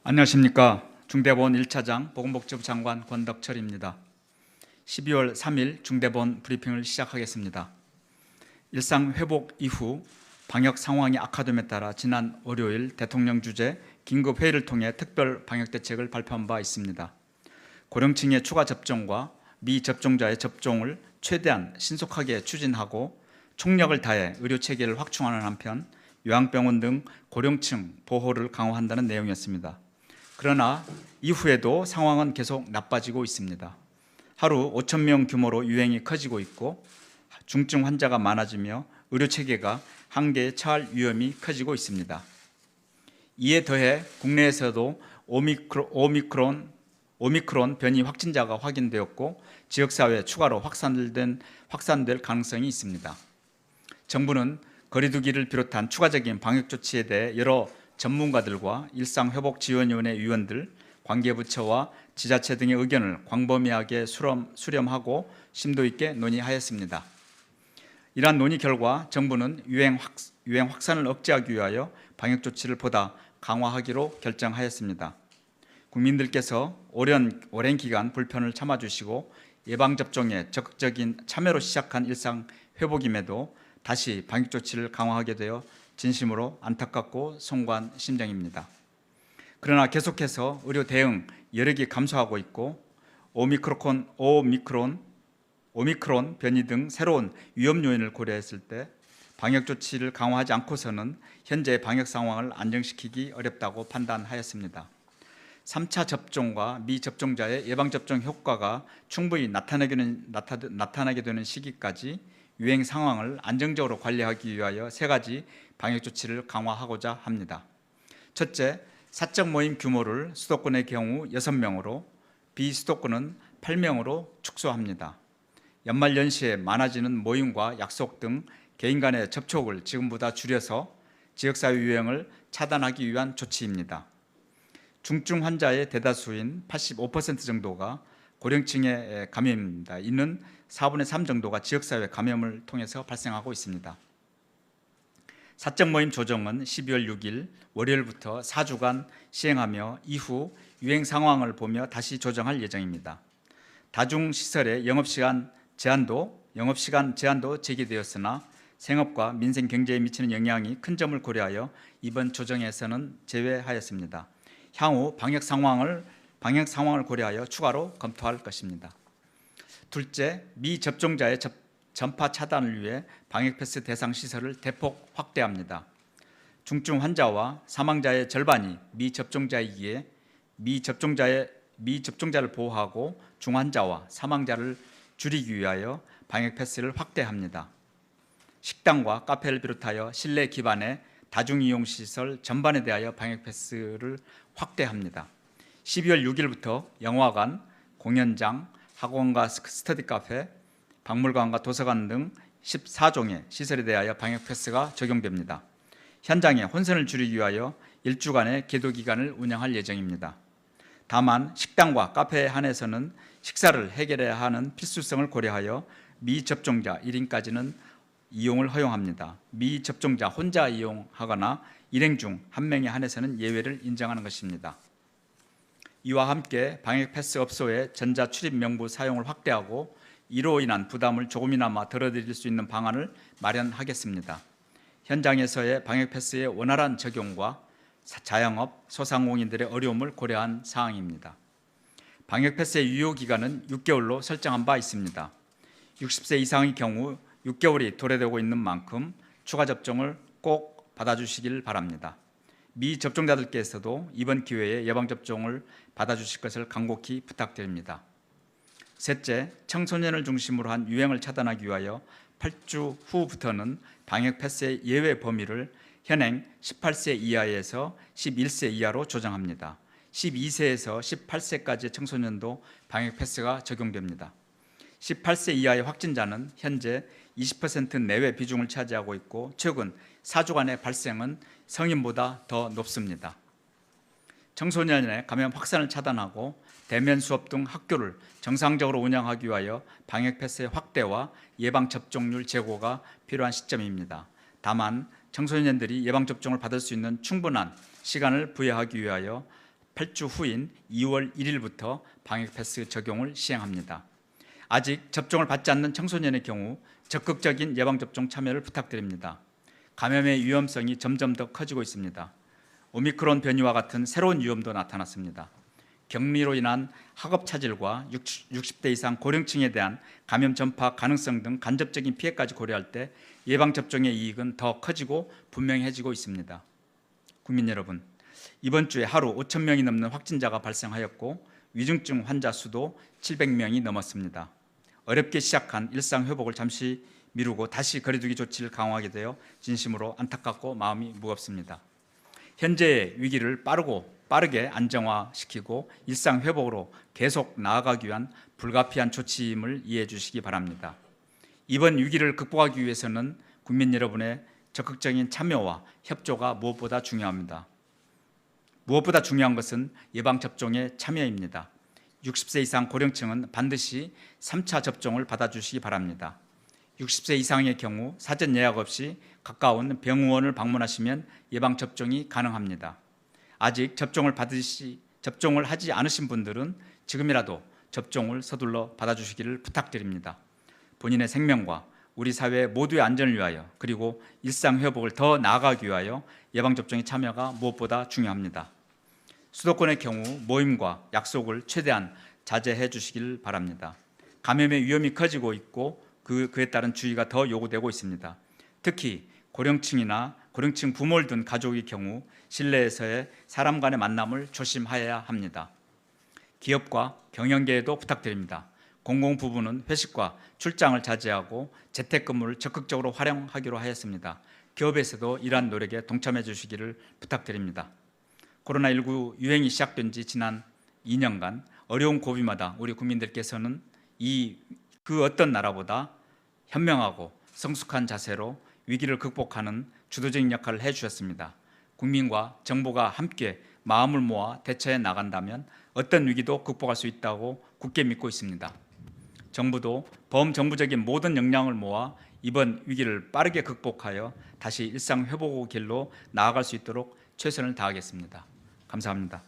안녕하십니까. 중대본 1차장 보건복지부 장관 권덕철입니다. 12월 3일 중대본 브리핑을 시작하겠습니다. 일상 회복 이후 방역 상황이 악화됨에 따라 지난 월요일 대통령 주재 긴급회의를 통해 특별 방역대책을 발표한 바 있습니다. 고령층의 추가 접종과 미접종자의 접종을 최대한 신속하게 추진하고 총력을 다해 의료체계를 확충하는 한편 요양병원 등 고령층 보호를 강화한다는 내용이었습니다. 그러나 이후에도 상황은 계속 나빠지고 있습니다. 하루 5,000명 규모로 유행이 커지고 있고 중증 환자가 많아지며 의료체계가 한계에 처할 위험이 커지고 있습니다. 이에 더해 국내에서도 오미크론 변이 확진자가 확인되었고 지역사회에 추가로 확산될 가능성이 있습니다. 정부는 거리두기를 비롯한 추가적인 방역 조치에 대해 여러 전문가들과 일상회복지원위원회 위원들, 관계부처와 지자체 등의 의견을 광범위하게 수렴하고 심도 있게 논의하였습니다. 이러한 논의 결과 정부는 유행 확산을 억제하기 위하여 방역 조치를 보다 강화하기로 결정하였습니다. 국민들께서 오랜 기간 불편을 참아주시고 예방접종에 적극적인 참여로 시작한 일상 회복임에도 다시 방역 조치를 강화하게 되어 진심으로 안타깝고 송구한 심정입니다. 그러나 계속해서 의료 대응 여력이 감소하고 있고 오미크론 변이 등 새로운 위험 요인을 고려했을 때 방역 조치를 강화하지 않고서는 현재 방역 상황을 안정시키기 어렵다고 판단하였습니다. 3차 접종과 미접종자의 예방접종 효과가 충분히 나타나게 되는 시기까지 유행 상황을 안정적으로 관리하기 위하여 세 가지 방역 조치를 강화하고자 합니다. 첫째, 사적 모임 규모를 수도권의 경우 6명으로 비수도권은 8명으로 축소합니다. 연말연시에 많아지는 모임과 약속 등 개인 간의 접촉을 지금보다 줄여서 지역사회 유행을 차단하기 위한 조치입니다. 중증 환자의 대다수인 85% 정도가 고령층의 감염입니다. 이는 4분의 3 정도가 지역사회 감염을 통해서 발생하고 있습니다. 사적 모임 조정은 12월 6일 월요일부터 4주간 시행하며 이후 유행 상황을 보며 다시 조정할 예정입니다. 다중시설의 영업시간 제한도 제기되었으나 생업과 민생 경제에 미치는 영향이 큰 점을 고려하여 이번 조정에서는 제외하였습니다. 향후 방역 상황을 고려하여 추가로 검토할 것입니다. 둘째, 미접종자의 전파 차단을 위해 방역패스 대상 시설을 대폭 확대합니다. 중증 환자와 사망자의 절반이 미접종자이기에 미접종자를 보호하고 중환자와 사망자를 줄이기 위하여 방역패스를 확대합니다. 식당과 카페를 비롯하여 실내 기반의 다중이용시설 전반에 대하여 방역패스를 확대합니다. 12월 6일부터 영화관, 공연장, 학원과 스터디 카페, 박물관과 도서관 등 14종의 시설에 대하여 방역 패스가 적용됩니다. 현장의 혼선을 줄이기 위하여 일주간의 계도 기간을 운영할 예정입니다. 다만 식당과 카페에 한해서는 식사를 해결해야 하는 필수성을 고려하여 미접종자 1인까지는 이용을 허용합니다. 미접종자 혼자 이용하거나 일행 중 한 명에 한해서는 예외를 인정하는 것입니다. 이와 함께 방역 패스 업소의 전자 출입 명부 사용을 확대하고 이로 인한 부담을 조금이나마 덜어드릴 수 있는 방안을 마련하겠습니다. 현장에서의 방역 패스의 원활한 적용과 자영업, 소상공인들의 어려움을 고려한 사항입니다. 방역 패스의 유효 기간은 6개월로 설정한 바 있습니다. 60세 이상의 경우 6개월이 도래되고 있는 만큼 추가 접종을 꼭 받아주시길 바랍니다. 미접종자들께서도 이번 기회에 예방접종을 받아주실 것을 간곡히 부탁드립니다. 셋째, 청소년을 중심으로 한 유행을 차단하기 위하여 8주 후부터는 방역 패스의 예외 범위를 현행 18세 이하에서 11세 이하로 조정합니다. 12세에서 18세까지의 청소년도 방역 패스가 적용됩니다. 18세 이하의 확진자는 현재 20% 내외 비중을 차지하고 있고 최근 4주간의 발생은 성인보다 더 높습니다. 청소년의 감염 확산을 차단하고 대면 수업 등 학교를 정상적으로 운영하기 위하여 방역 패스의 확대와 예방 접종률 제고가 필요한 시점입니다. 다만 청소년들이 예방 접종을 받을 수 있는 충분한 시간을 부여하기 위하여 8주 후인 2월 1일부터 방역 패스 적용을 시행합니다. 아직 접종을 받지 않는 청소년의 경우 적극적인 예방접종 참여를 부탁드립니다. 감염의 위험성이 점점 더 커지고 있습니다. 오미크론 변이와 같은 새로운 위험도 나타났습니다. 격리로 인한 학업 차질과 60대 이상 고령층에 대한 감염 전파 가능성 등 간접적인 피해까지 고려할 때 예방접종의 이익은 더 커지고 분명해지고 있습니다. 국민 여러분, 이번 주에 하루 5천 명이 넘는 확진자가 발생하였고 위중증 환자 수도 700명이 넘었습니다. 어렵게 시작한 일상 회복을 잠시 미루고 다시 거리두기 조치를 강화하게 되어 진심으로 안타깝고 마음이 무겁습니다. 현재의 위기를 빠르게 안정화시키고 일상 회복으로 계속 나아가기 위한 불가피한 조치임을 이해해 주시기 바랍니다. 이번 위기를 극복하기 위해서는 국민 여러분의 적극적인 참여와 협조가 무엇보다 중요합니다. 무엇보다 중요한 것은 예방접종의 참여입니다. 60세 이상 고령층은 반드시 3차 접종을 받아주시기 바랍니다. 60세 이상의 경우 사전 예약 없이 가까운 병원을 방문하시면 예방접종이 가능합니다. 아직 접종을 하지 않으신 분들은 지금이라도 접종을 서둘러 받아주시기를 부탁드립니다. 본인의 생명과 우리 사회 모두의 안전을 위하여 그리고 일상 회복을 더 나아가기 위하여 예방접종의 참여가 무엇보다 중요합니다. 수도권의 경우 모임과 약속을 최대한 자제해 주시길 바랍니다. 감염의 위험이 커지고 있고 그에 따른 주의가 더 요구되고 있습니다. 특히 고령층 부모를 둔 가족의 경우 실내에서의 사람 간의 만남을 조심해야 합니다. 기업과 경영계에도 부탁드립니다. 공공부문은 회식과 출장을 자제하고 재택근무를 적극적으로 활용하기로 하였습니다. 기업에서도 이러한 노력에 동참해 주시기를 부탁드립니다. 코로나19 유행이 시작된 지 지난 2년간 어려운 고비마다 우리 국민들께서는 그 어떤 나라보다 현명하고 성숙한 자세로 위기를 극복하는 주도적인 역할을 해주셨습니다. 국민과 정부가 함께 마음을 모아 대처해 나간다면 어떤 위기도 극복할 수 있다고 굳게 믿고 있습니다. 정부도 범정부적인 모든 역량을 모아 이번 위기를 빠르게 극복하여 다시 일상 회복의 길로 나아갈 수 있도록 최선을 다하겠습니다. 감사합니다.